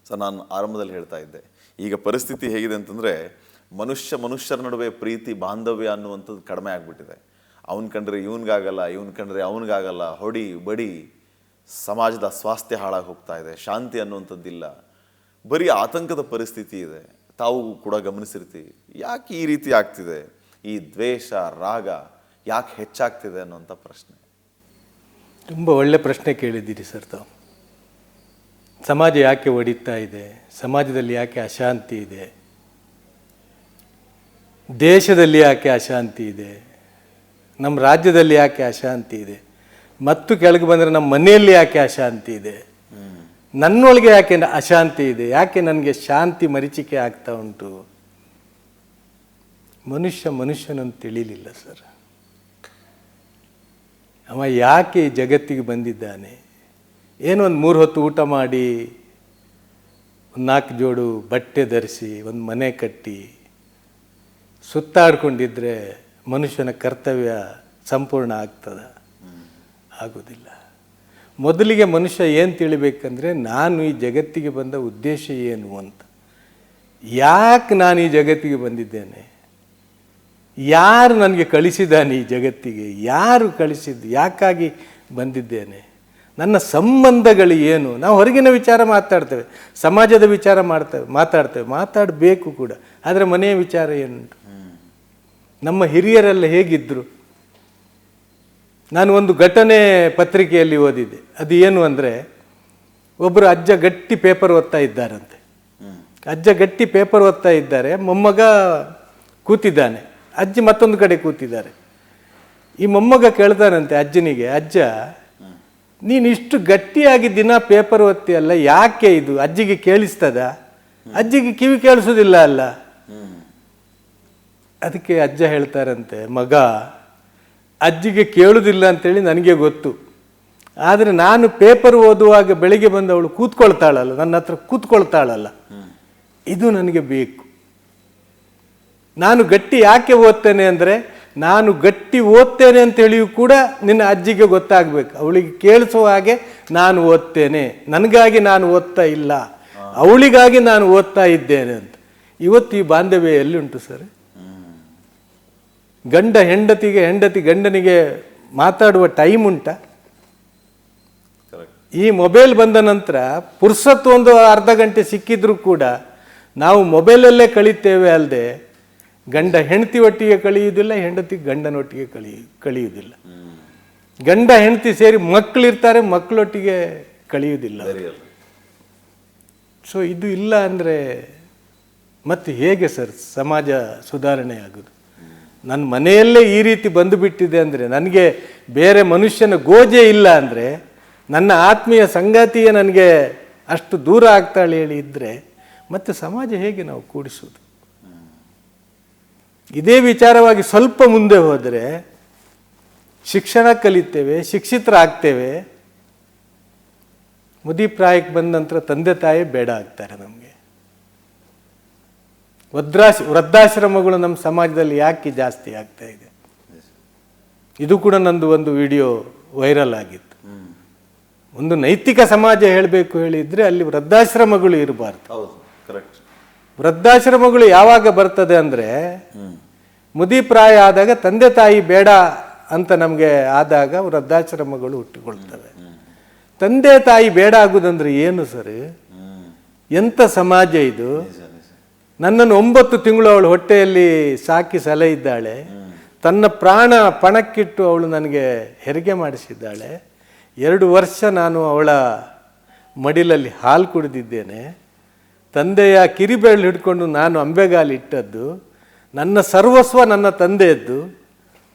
Sir, ನಾನು ಆರಂಭದಲ್ಲಿ ಹೇಳ್ತಾ ಇದ್ದೆ, ಈಗ ಪರಿಸ್ಥಿತಿ ಹೇಗಿದೆ ಅಂತಂದರೆ ಮನುಷ್ಯರ ನಡುವೆ ಪ್ರೀತಿ ಬಾಂಧವ್ಯ ಅನ್ನುವಂಥದ್ದು ಕಡಿಮೆ ಆಗಿಬಿಟ್ಟಿದೆ. ಅವನು ಕಂಡ್ರೆ ಇವನಿಗಾಗಲ್ಲ, ಇವನು ಕಂಡ್ರೆ ಅವನಿಗಾಗಲ್ಲ, ಹೊಡಿ ಬಡಿ, ಸಮಾಜದ ಸ್ವಾಸ್ಥ್ಯ ಹಾಳಾಗಿ ಹೋಗ್ತಾ ಇದೆ, ಶಾಂತಿ ಅನ್ನುವಂಥದ್ದಿಲ್ಲ, ಬರೀ ಆತಂಕದ ಪರಿಸ್ಥಿತಿ ಇದೆ. ತಾವು ಕೂಡ ಗಮನಿಸಿರ್ತೀವಿ. ಯಾಕೆ ಈ ರೀತಿ ಆಗ್ತಿದೆ? ಈ ದ್ವೇಷ ರಾಗ ಯಾಕೆ ಹೆಚ್ಚಾಗ್ತಿದೆ ಅನ್ನೋಂಥ ಪ್ರಶ್ನೆ. ತುಂಬ ಒಳ್ಳೆ ಪ್ರಶ್ನೆ ಕೇಳಿದ್ದೀರಿ ಸರ್ ತಾವು. ಸಮಾಜ ಯಾಕೆ ಒಡಿತಾ ಇದೆ, ಸಮಾಜದಲ್ಲಿ ಯಾಕೆ ಅಶಾಂತಿ ಇದೆ, ದೇಶದಲ್ಲಿ ಯಾಕೆ ಅಶಾಂತಿ ಇದೆ, ನಮ್ಮ ರಾಜ್ಯದಲ್ಲಿ ಯಾಕೆ ಅಶಾಂತಿ ಇದೆ, ಮತ್ತು ಕೆಳಗೆ ಬಂದರೆ ನಮ್ಮ ಮನೆಯಲ್ಲಿ ಯಾಕೆ ಅಶಾಂತಿ ಇದೆ, ನನ್ನೊಳಗೆ ಯಾಕೆ ಅಶಾಂತಿ ಇದೆ, ಯಾಕೆ ನನಗೆ ಶಾಂತಿ ಮರೀಚಿಕೆ ಆಗ್ತಾ ಉಂಟು? ಮನುಷ್ಯನನ್ನು ತಿಳಿಲಿಲ್ಲ ಸರ್. ಅವ ಯಾಕೆ ಈ ಜಗತ್ತಿಗೆ ಬಂದಿದ್ದಾನೆ? ಏನೋ ಒಂದು 3 ಹೊತ್ತು ಊಟ ಮಾಡಿ, ಒಂದು 4 ಜೋಡು ಬಟ್ಟೆ ಧರಿಸಿ, ಒಂದು ಮನೆ ಕಟ್ಟಿ ಸುತ್ತಾಡ್ಕೊಂಡಿದ್ರೆ ಮನುಷ್ಯನ ಕರ್ತವ್ಯ ಸಂಪೂರ್ಣ ಆಗ್ತದ? ಆಗೋದಿಲ್ಲ. ಮೊದಲಿಗೆ ಮನುಷ್ಯ ಏನು ತಿಳಿಬೇಕಂದ್ರೆ, ನಾನು ಈ ಜಗತ್ತಿಗೆ ಬಂದ ಉದ್ದೇಶ ಏನು ಅಂತ. ಯಾಕೆ ನಾನು ಈ ಜಗತ್ತಿಗೆ ಬಂದಿದ್ದೇನೆ, ಯಾರು ನನಗೆ ಕಳಿಸಿದ್ದಾನೆ ಈ ಜಗತ್ತಿಗೆ, ಯಾರು ಕಳಿಸಿದ್ದು, ಯಾಕಾಗಿ ಬಂದಿದ್ದೇನೆ, ನನ್ನ ಸಂಬಂಧಗಳು ಏನು. ನಾವು ಹೊರಗಿನ ವಿಚಾರ ಮಾತಾಡ್ತೇವೆ, ಸಮಾಜದ ವಿಚಾರ ಮಾತಾಡಬೇಕು ಕೂಡ. ಆದರೆ ಮನೆಯ ವಿಚಾರ ಏನುಂಟು? ನಮ್ಮ ಹಿರಿಯರೆಲ್ಲ ಹೇಗಿದ್ದರು? ನಾನು ಒಂದು ಘಟನೆ ಪತ್ರಿಕೆಯಲ್ಲಿ ಓದಿದ್ದೆ. ಅದು ಏನು ಅಂದರೆ, ಒಬ್ಬರು ಅಜ್ಜ ಗಟ್ಟಿ ಪೇಪರ್ ಓದ್ತಾ ಇದ್ದಾರಂತೆ. ಅಜ್ಜ ಗಟ್ಟಿ ಪೇಪರ್ ಓದ್ತಾ ಇದ್ದಾರೆ, ಮೊಮ್ಮಗ ಕೂತಿದ್ದಾನೆ, ಅಜ್ಜಿ ಮತ್ತೊಂದು ಕಡೆ ಕೂತಿದ್ದಾರೆ. ಈ ಮೊಮ್ಮಗ ಕೇಳ್ತಾನಂತೆ ಅಜ್ಜನಿಗೆ, ಅಜ್ಜ ನೀನು ಇಷ್ಟು ಗಟ್ಟಿಯಾಗಿ ದಿನ ಪೇಪರ್ ಓದ್ತೀಯಲ್ಲ, ಯಾಕೆ ಇದು? ಅಜ್ಜಿಗೆ ಕೇಳಿಸ್ತದ? ಅಜ್ಜಿಗೆ ಕಿವಿ ಕೇಳಿಸೋದಿಲ್ಲ ಅಲ್ಲ. ಅದಕ್ಕೆ ಅಜ್ಜ ಹೇಳ್ತಾರಂತೆ, ಮಗ, ಅಜ್ಜಿಗೆ ಕೇಳುವುದಿಲ್ಲ ಅಂತೇಳಿ ನನಗೆ ಗೊತ್ತು, ಆದರೆ ನಾನು ಪೇಪರ್ ಓದುವಾಗ ಬೆಳಿಗ್ಗೆ ಬಂದು ಅವಳು ಕೂತ್ಕೊಳ್ತಾಳಲ್ಲ, ನನ್ನ ಹತ್ರ ಕೂತ್ಕೊಳ್ತಾಳಲ್ಲ, ಇದು ನನಗೆ ಬೇಕು. ನಾನು ಗಟ್ಟಿ ಯಾಕೆ ಓದ್ತೇನೆ ಅಂದರೆ, ನಾನು ಗಟ್ಟಿ ಓದ್ತೇನೆ ಅಂತೇಳಿಯೂ ಕೂಡ ನಿನ್ನ ಅಜ್ಜಿಗೆ ಗೊತ್ತಾಗಬೇಕು, ಅವಳಿಗೆ ಕೇಳಿಸುವ ಹಾಗೆ ನಾನು ಓದ್ತೇನೆ, ನನಗಾಗಿ ನಾನು ಓದ್ತಾ ಇಲ್ಲ, ಅವಳಿಗಾಗಿ ನಾನು ಓದ್ತಾ ಇದ್ದೇನೆ ಅಂತ. ಇವತ್ತು ಈ ಬಾಂಧವ್ಯ ಎಲ್ಲಿ ಉಂಟು ಸರ್? ಗಂಡ ಹೆಂಡತಿಗೆ, ಹೆಂಡತಿ ಗಂಡನಿಗೆ ಮಾತಾಡುವ ಟೈಮ್ ಉಂಟಾ? ಈ ಮೊಬೈಲ್ ಬಂದ ನಂತರ ಪುರ್ಸತ್ತು ಒಂದು ಅರ್ಧ ಗಂಟೆ ಸಿಕ್ಕಿದ್ರೂ ಕೂಡ ನಾವು ಮೊಬೈಲಲ್ಲೇ ಕಳೀತೇವೆ ಅಲ್ಲದೆ, ಗಂಡ ಹೆಂಡತಿ ಒಟ್ಟಿಗೆ ಕಳೆಯುವುದಿಲ್ಲ, ಹೆಂಡತಿ ಗಂಡನೊಟ್ಟಿಗೆ ಕಳೆಯುವುದಿಲ್ಲ, ಗಂಡ ಹೆಂಡತಿ ಸೇರಿ ಮಕ್ಕಳಿರ್ತಾರೆ, ಮಕ್ಕಳೊಟ್ಟಿಗೆ ಕಳೆಯುವುದಿಲ್ಲ. ಸೊ ಇದು ಇಲ್ಲ ಅಂದರೆ ಮತ್ತೆ ಹೇಗೆ ಸರ್ ಸಮಾಜ ಸುಧಾರಣೆ ಆಗೋದು? ನನ್ನ ಮನೆಯಲ್ಲೇ ಈ ರೀತಿ ಬಂದುಬಿಟ್ಟಿದೆ ಅಂದರೆ, ನನಗೆ ಬೇರೆ ಮನುಷ್ಯನ ಗೋಜೆ ಇಲ್ಲ ಅಂದರೆ, ನನ್ನ ಆತ್ಮೀಯ ಸಂಗಾತಿಯೇ ನನಗೆ ಅಷ್ಟು ದೂರ ಆಗ್ತಾಳೆ ಹೇಳಿ ಇದ್ದರೆ, ಮತ್ತು ಸಮಾಜ ಹೇಗೆ ನಾವು ಕೂಡಿಸೋದು? ಇದೇ ವಿಚಾರವಾಗಿ ಸ್ವಲ್ಪ ಮುಂದೆ ಹೋದರೆ ಶಿಕ್ಷಣ ಕಲಿತೇವೆ, ಶಿಕ್ಷಿತರಾಗ್ತೇವೆ, ಮುದಿಪ್ರಾಯಕ್ಕೆ ಬಂದ ನಂತರ ತಂದೆ ತಾಯಿ ಬೇಡ ಆಗ್ತಾರೆ ನಮಗೆ. ವೃದ್ಧಾಶ್ರಮಗಳು ನಮ್ಮ ಸಮಾಜದಲ್ಲಿ ಯಾಕೆ ಜಾಸ್ತಿ ಆಗ್ತಾ ಇದೆ? ಇದು ಕೂಡ ನಂದು ಒಂದು ವಿಡಿಯೋ ವೈರಲ್ ಆಗಿತ್ತು. ಒಂದು ನೈತಿಕ ಸಮಾಜ ಹೇಳಬೇಕು ಹೇಳಿದರೆ ಅಲ್ಲಿ ವೃದ್ಧಾಶ್ರಮಗಳು ಇರಬಾರ್ದು. ವೃದ್ಧಾಶ್ರಮಗಳು ಯಾವಾಗ ಬರ್ತದೆ ಅಂದರೆ, ಮುದಿಪ್ರಾಯ ಆದಾಗ, ತಂದೆ ತಾಯಿ ಬೇಡ ಅಂತ ನಮಗೆ ಆದಾಗ ವೃದ್ಧಾಶ್ರಮಗಳು ಹುಟ್ಟಿಕೊಳ್ತವೆ. ತಂದೆ ತಾಯಿ ಬೇಡ ಆಗುದಂದ್ರೆ ಏನು ಸರ್? ಎಂಥ ಸಮಾಜ ಇದು? ನನ್ನನ್ನು 9 ತಿಂಗಳು ಅವಳು ಹೊಟ್ಟೆಯಲ್ಲಿ ಸಾಕಿ ಸಲಹಿದ್ದಾಳೆ, ತನ್ನ ಪ್ರಾಣ ಪಣಕ್ಕಿಟ್ಟು ಅವಳು ನನಗೆ ಹೆರಿಗೆ ಮಾಡಿಸಿದ್ದಾಳೆ, 2 ವರ್ಷ ನಾನು ಅವಳ ಮಡಿಲಲ್ಲಿ ಹಾಲು ಕುಡಿದಿದ್ದೇನೆ, ತಂದೆಯ ಕಿರಿಬೇಳು ಹಿಡ್ಕೊಂಡು ನಾನು ಅಂಬೆಗಾಲು ಇಟ್ಟದ್ದು, ನನ್ನ ಸರ್ವಸ್ವ ನನ್ನ ತಂದೆಯದ್ದು,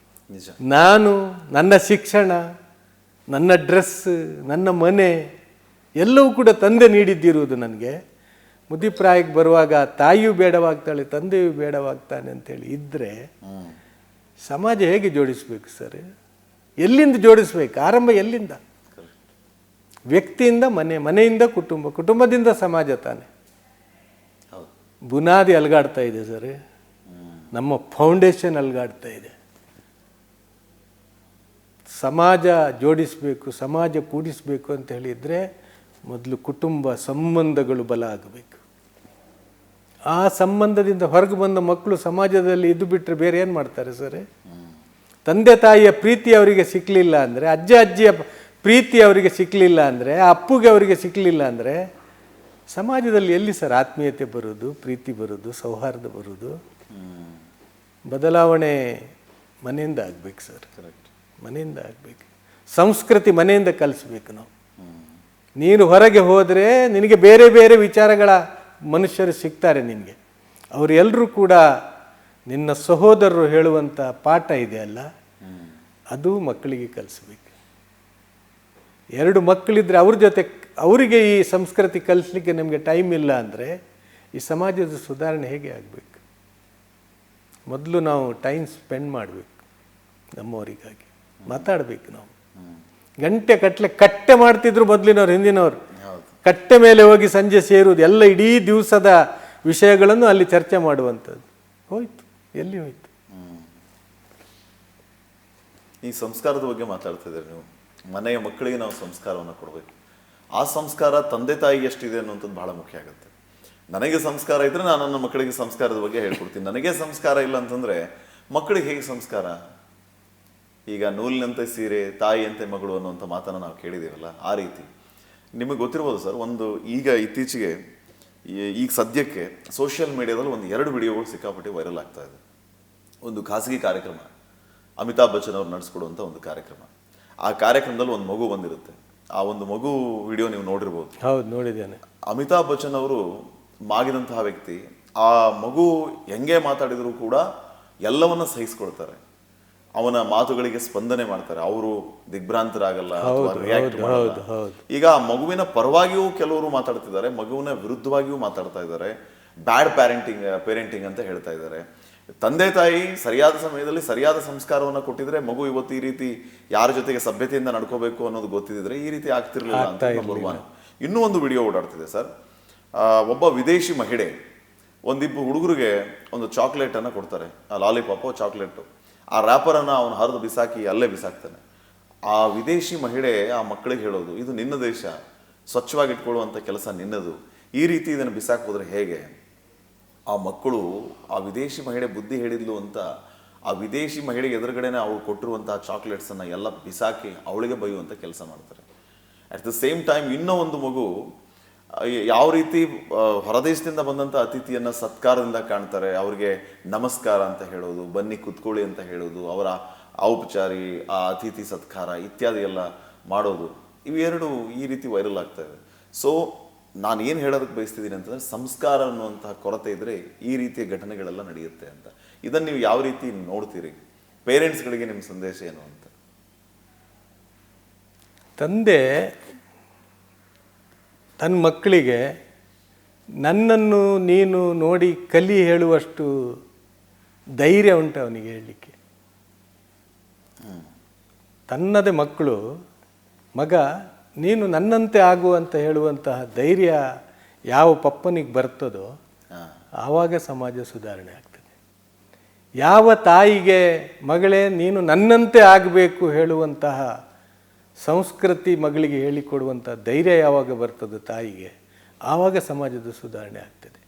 ನಾನು ನನ್ನ ಶಿಕ್ಷಣ, ನನ್ನ ಡ್ರೆಸ್, ನನ್ನ ಮನೆ ಎಲ್ಲವೂ ಕೂಡ ತಂದೆ ನೀಡಿದ್ದಿರುವುದು ನನಗೆ. ಮುದಿಪ್ರಾಯಕ್ಕೆ ಬರುವಾಗ ತಾಯಿಯೂ ಬೇಡವಾಗ್ತಾಳೆ, ತಂದೆಯೂ ಬೇಡವಾಗ್ತಾನೆ ಅಂತೇಳಿ ಇದ್ದರೆ ಸಮಾಜ ಹೇಗೆ ಜೋಡಿಸ್ಬೇಕು ಸರ್? ಎಲ್ಲಿಂದ ಜೋಡಿಸ್ಬೇಕು? ಆರಂಭ ಎಲ್ಲಿಂದ? ವ್ಯಕ್ತಿಯಿಂದ ಮನೆ, ಮನೆಯಿಂದ ಕುಟುಂಬ, ಕುಟುಂಬದಿಂದ ಸಮಾಜ ತಾನೆ. ಬುನಾದಿ ಅಲ್ಗಾಡ್ತಾ ಇದೆ ಸರ್, ನಮ್ಮ ಫೌಂಡೇಶನ್ ಅಲ್ಗಾಡ್ತಾ ಇದೆ. ಸಮಾಜ ಜೋಡಿಸಬೇಕು, ಸಮಾಜ ಕೂಡಿಸಬೇಕು ಅಂತ ಹೇಳಿದರೆ ಮೊದಲು ಕುಟುಂಬ ಸಂಬಂಧಗಳು ಬಲ ಆಗಬೇಕು. ಆ ಸಂಬಂಧದಿಂದ ಹೊರಗೆ ಬಂದ ಮಕ್ಕಳು ಸಮಾಜದಲ್ಲಿ ಇದ್ದು ಬಿಟ್ಟರೆ ಬೇರೆ ಏನು ಮಾಡ್ತಾರೆ ಸರ್? ತಂದೆ ತಾಯಿಯ ಪ್ರೀತಿ ಅವರಿಗೆ ಸಿಕ್ಕಲಿಲ್ಲ ಅಂದರೆ, ಅಜ್ಜ ಅಜ್ಜಿಯ ಪ್ರೀತಿ ಅವರಿಗೆ ಸಿಕ್ಕಲಿಲ್ಲ ಅಂದರೆ, ಅಪ್ಪುಗೆ ಅವರಿಗೆ ಸಿಕ್ಕಲಿಲ್ಲ ಅಂದರೆ ಸಮಾಜದಲ್ಲಿ ಎಲ್ಲಿ ಸರ್ ಆತ್ಮೀಯತೆ ಬರೋದು, ಪ್ರೀತಿ ಬರೋದು, ಸೌಹಾರ್ದ ಬರೋದು? ಬದಲಾವಣೆ ಮನೆಯಿಂದ ಆಗಬೇಕು ಸರ್. ಮನೆಯಿಂದ ಆಗಬೇಕು. ಸಂಸ್ಕೃತಿ ಮನೆಯಿಂದ ಕಲಿಸ್ಬೇಕು ನಾವು. ನೀನು ಹೊರಗೆ ಹೋದರೆ ನಿನಗೆ ಬೇರೆ ಬೇರೆ ವಿಚಾರಗಳ ಮನುಷ್ಯರು ಸಿಗ್ತಾರೆ ನಿನಗೆ. ಅವರೆಲ್ಲರೂ ಕೂಡ ನಿನ್ನ ಸಹೋದರರು ಹೇಳುವಂಥ ಪಾಠ ಇದೆಯಲ್ಲ, ಅದು ಮಕ್ಕಳಿಗೆ ಕಲಿಸ್ಬೇಕು. 2 ಮಕ್ಕಳಿದ್ರೆ ಅವ್ರ ಜೊತೆ ಅವರಿಗೆ ಈ ಸಂಸ್ಕೃತಿ ಕಲಿಸ್ಲಿಕ್ಕೆ ನಮಗೆ ಟೈಮ್ ಇಲ್ಲ ಅಂದರೆ ಈ ಸಮಾಜದ ಸುಧಾರಣೆ ಹೇಗೆ ಆಗಬೇಕು? ಮೊದಲು ನಾವು ಟೈಮ್ ಸ್ಪೆಂಡ್ ಮಾಡಬೇಕು ನಮ್ಮವರಿಗಾಗಿ. ಮಾತಾಡಬೇಕು ನಾವು. ಗಂಟೆ ಕಟ್ಟೆ ಮಾಡ್ತಿದ್ರು ಮೊದಲಿನವ್ರು, ಹಿಂದಿನವರು. ಕಟ್ಟೆ ಮೇಲೆ ಹೋಗಿ ಸಂಜೆ ಸೇರುವುದು, ಎಲ್ಲ ಇಡೀ ದಿವಸದ ವಿಷಯಗಳನ್ನು ಅಲ್ಲಿ ಚರ್ಚೆ ಮಾಡುವಂಥದ್ದು ಹೋಯ್ತು. ಎಲ್ಲಿ ಹೋಯ್ತು? ಈ ಸಂಸ್ಕಾರದ ಬಗ್ಗೆ ಮಾತಾಡ್ತಿದ್ದೀರಿ ನೀವು. ಮನೆಯ ಮಕ್ಕಳಿಗೆ ನಾವು ಸಂಸ್ಕಾರವನ್ನು ಕೊಡಬೇಕು. ಆ ಸಂಸ್ಕಾರ ತಂದೆ ತಾಯಿಗೆ ಎಷ್ಟಿದೆ ಅನ್ನುವಂಥದ್ದು ಬಹಳ ಮುಖ್ಯ ಆಗುತ್ತೆ. ನನಗೆ ಸಂಸ್ಕಾರ ಇದ್ರೆ ನಾನು ನನ್ನ ಮಕ್ಕಳಿಗೆ ಸಂಸ್ಕಾರದ ಬಗ್ಗೆ ಹೇಳ್ಕೊಡ್ತೀನಿ. ನನಗೆ ಸಂಸ್ಕಾರ ಇಲ್ಲ ಅಂತಂದ್ರೆ ಮಕ್ಕಳಿಗೆ ಹೇಗೆ ಸಂಸ್ಕಾರ? ಈಗ ನೂಲಿನಂತೆ ಸೀರೆ, ತಾಯಿಯಂತೆ ಮಗಳು ಅನ್ನುವಂಥ ಮಾತನ್ನು ನಾವು ಕೇಳಿದ್ದೀವಲ್ಲ, ಆ ರೀತಿ ನಿಮಗೆ ಗೊತ್ತಿರ್ಬೋದು ಸರ್. ಈಗ ಇತ್ತೀಚೆಗೆ ಈಗ ಸದ್ಯಕ್ಕೆ ಸೋಷಿಯಲ್ ಮೀಡಿಯಾದಲ್ಲಿ 2 ವಿಡಿಯೋಗಳು ಸಿಕ್ಕಾಪಟ್ಟೆ ವೈರಲ್ ಆಗ್ತಾ ಇದೆ. ಒಂದು ಖಾಸಗಿ ಕಾರ್ಯಕ್ರಮ, ಅಮಿತಾಬ್ ಬಚ್ಚನ್ ಅವರು ನಡೆಸ್ಕೊಡುವಂಥ ಒಂದು ಕಾರ್ಯಕ್ರಮ. ಆ ಕಾರ್ಯಕ್ರಮದಲ್ಲಿ ಒಂದು ಮಗು ಬಂದಿರುತ್ತೆ. ಆ ಒಂದು ಮಗು ವಿಡಿಯೋ ನೀವು ನೋಡಿರ್ಬೋದು. ಹೌದು, ನೋಡಿದ್ದೇನೆ. ಅಮಿತಾಬ್ ಬಚ್ಚನ್ ಅವರು ಮಾಗಿದಂತಹ ವ್ಯಕ್ತಿ. ಆ ಮಗು ಹೆಂಗೆ ಮಾತಾಡಿದ್ರು ಕೂಡ ಎಲ್ಲವನ್ನ ಸಹಿಸ್ಕೊಳ್ತಾರೆ. ಅವನ ಮಾತುಗಳಿಗೆ ಸ್ಪಂದನೆ ಮಾಡ್ತಾರೆ. ಅವರು ದಿಗ್ಭ್ರಾಂತರಾಗಲ್ಲ ಅಥವಾ ರಿಯಾಕ್ಟ್ ಮಾಡಲ್ಲ. ಈಗ ಆ ಮಗುವಿನ ಪರವಾಗಿಯೂ ಕೆಲವರು ಮಾತಾಡ್ತಿದ್ದಾರೆ, ಮಗುವಿನ ವಿರುದ್ಧವಾಗಿಯೂ ಮಾತಾಡ್ತಾ ಇದ್ದಾರೆ. ಬ್ಯಾಡ್ ಪೇರೆಂಟಿಂಗ್ ಅಂತ ಹೇಳ್ತಾ ಇದ್ದಾರೆ. ತಂದೆ ತಾಯಿ ಸರಿಯಾದ ಸಮಯದಲ್ಲಿ ಸರಿಯಾದ ಸಂಸ್ಕಾರವನ್ನು ಕೊಟ್ಟಿದ್ರೆ ಮಗು ಇವತ್ತು ಈ ರೀತಿ ಯಾರ ಜೊತೆಗೆ ಸಭ್ಯತೆಯಿಂದ ನಡ್ಕೋಬೇಕು ಅನ್ನೋದು ಗೊತ್ತಿದ್ರೆ ಈ ರೀತಿ ಆಗ್ತಿರ್ಲಿಲ್ಲ ಅಂತ ನಂಬರ್ 1. ಇನ್ನೂ ಒಂದು ವಿಡಿಯೋ ಓಡಾಡ್ತಿದೆ ಸರ್. ಒಬ್ಬ ವಿದೇಶಿ ಮಹಿಳೆ ಒಂದಿಬ್ಬರು ಹುಡುಗರಿಗೆ ಒಂದು ಚಾಕ್ಲೇಟ್ ಅನ್ನ ಕೊಡ್ತಾರೆ, ಲಾಲಿಪಾಪ್ ಚಾಕ್ಲೇಟ್. ಆ ರ್ಯಾಪರನ್ನು ಅವನು ಹರಿದು ಬಿಸಾಕಿ ಅಲ್ಲೇ ಬಿಸಾಕ್ತಾನೆ. ಆ ವಿದೇಶಿ ಮಹಿಳೆ ಆ ಮಕ್ಕಳಿಗೆ ಹೇಳೋದು, ಇದು ನಿನ್ನ ದೇಶ, ಸ್ವಚ್ಛವಾಗಿ ಇಟ್ಕೊಳ್ಳುವಂಥ ಕೆಲಸ ನಿನ್ನದು, ಈ ರೀತಿ ಇದನ್ನು ಬಿಸಾಕ್ ಹೋದ್ರೆ ಹೇಗೆ? ಆ ಮಕ್ಕಳು ಆ ವಿದೇಶಿ ಮಹಿಳೆ ಬುದ್ಧಿ ಹೇಳಿದ್ಲು ಅಂತ ಆ ವಿದೇಶಿ ಮಹಿಳೆಗೆ ಎದುರುಗಡೆನೆ ಅವಳು ಕೊಟ್ಟಿರುವಂತಹ ಚಾಕ್ಲೇಟ್ಸನ್ನು ಎಲ್ಲ ಬಿಸಾಕಿ ಅವಳಿಗೆ ಬೈಯುವಂಥ ಕೆಲಸ ಮಾಡ್ತಾರೆ. ಅಟ್ ದ ಸೇಮ್ ಟೈಮ್ ಇನ್ನೂ ಒಂದು ಮಗು ಯಾವ ರೀತಿ ಹೊರದೇಶದಿಂದ ಬಂದಂಥ ಅತಿಥಿಯನ್ನು ಸತ್ಕಾರದಿಂದ ಕಾಣ್ತಾರೆ, ಅವ್ರಿಗೆ ನಮಸ್ಕಾರ ಅಂತ ಹೇಳೋದು, ಬನ್ನಿ ಕುತ್ಕೊಳ್ಳಿ ಅಂತ ಹೇಳೋದು, ಅವರ ಔಪಚಾರಿ ಆ ಅತಿಥಿ ಸತ್ಕಾರ ಇತ್ಯಾದಿ ಎಲ್ಲ ಮಾಡೋದು, ಇವೆರಡು ಈ ರೀತಿ ವೈರಲ್ ಆಗ್ತಾ ಇದೆ. ಸೊ ನಾನು ಏನು ಹೇಳೋದಕ್ಕೆ ಬಯಸ್ತಿದ್ದೀನಿ ಅಂತಂದರೆ, ಸಂಸ್ಕಾರ ಅನ್ನುವಂತಹ ಕೊರತೆ ಇದ್ದರೆ ಈ ರೀತಿಯ ಘಟನೆಗಳೆಲ್ಲ ನಡೆಯುತ್ತೆ ಅಂತ. ಇದನ್ನು ನೀವು ಯಾವ ರೀತಿ ನೋಡ್ತೀರಿ? ಪೇರೆಂಟ್ಸ್ಗಳಿಗೆ ನಿಮ್ಮ ಸಂದೇಶ ಏನು ಅಂತ? ತಂದೆ ತನ್ನ ಮಕ್ಕಳಿಗೆ ನನ್ನನ್ನು ನೀನು ನೋಡಿ ಕಲಿ ಹೇಳುವಷ್ಟು ಧೈರ್ಯ ಉಂಟು ಅವನಿಗೆ ಹೇಳಲಿಕ್ಕೆ. ತನ್ನದೇ ಮಕ್ಕಳು, ಮಗ ನೀನು ನನ್ನಂತೆ ಆಗು ಅಂತ ಹೇಳುವಂತಹ ಧೈರ್ಯ ಯಾವ ಪಪ್ಪನಿಗೆ ಬರ್ತದೋ ಆವಾಗ ಸಮಾಜ ಸುಧಾರಣೆ ಆಗ್ತದೆ. ಯಾವ ತಾಯಿಗೆ ಮಗಳೇ ನೀನು ನನ್ನಂತೆ ಆಗಬೇಕು ಹೇಳುವಂತಹ ಸಂಸ್ಕೃತಿ ಮಗಳಿಗೆ ಹೇಳಿಕೊಡುವಂಥ ಧೈರ್ಯ ಯಾವಾಗ ಬರ್ತದೆ ತಾಯಿಗೆ, ಆವಾಗ ಸಮಾಜದ ಸುಧಾರಣೆ ಆಗ್ತದೆ.